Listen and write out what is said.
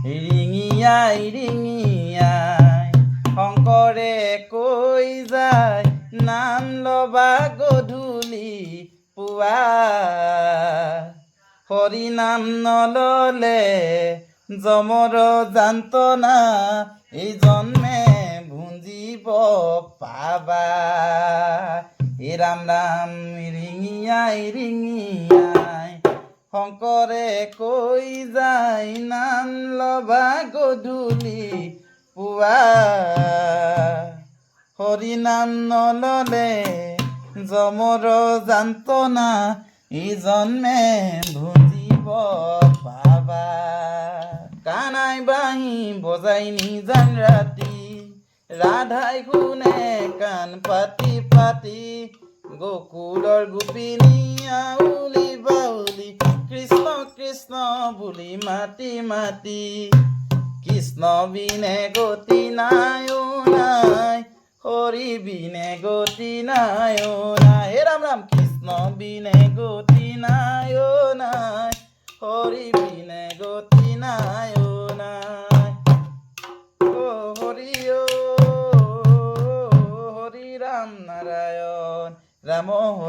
ৰিঙিয়াই ৰিঙিয়াই শংকৰে কৈ যায় নাম লবা গধূলি পুৱা হৰি নাম নললে যমৰ যান্তনা এই জন্মে ভুঞ্জিব পাবা এই ৰাম ৰাম ৰিঙিয়াই ৰিঙিয়াই শংকৰে কৈ যায় নাম লবা গধূলি পুৱা হৰি নাম নললে যমৰ যান্তনা এই জন্মে ভুজিব পাবা কানাই বাঁহী বজাই নিজান ৰাতি ৰাধাই শুনে কাণ পাতি পাতি গকুলৰ গোপিনী আউলি বাউলি কৃষ্ণ কৃষ্ণ বুলি মাতি মাতি কৃষ্ণ বিনে গতি নাই নাই হৰি বিনে গতি নাই নাই হে ৰাম ৰাম কৃষ্ণ বিনে গতি নাই নাই হৰি বিনে গতি নাই নাই হৰি হৰি ৰাম নাৰায়ণ ৰাম হৰি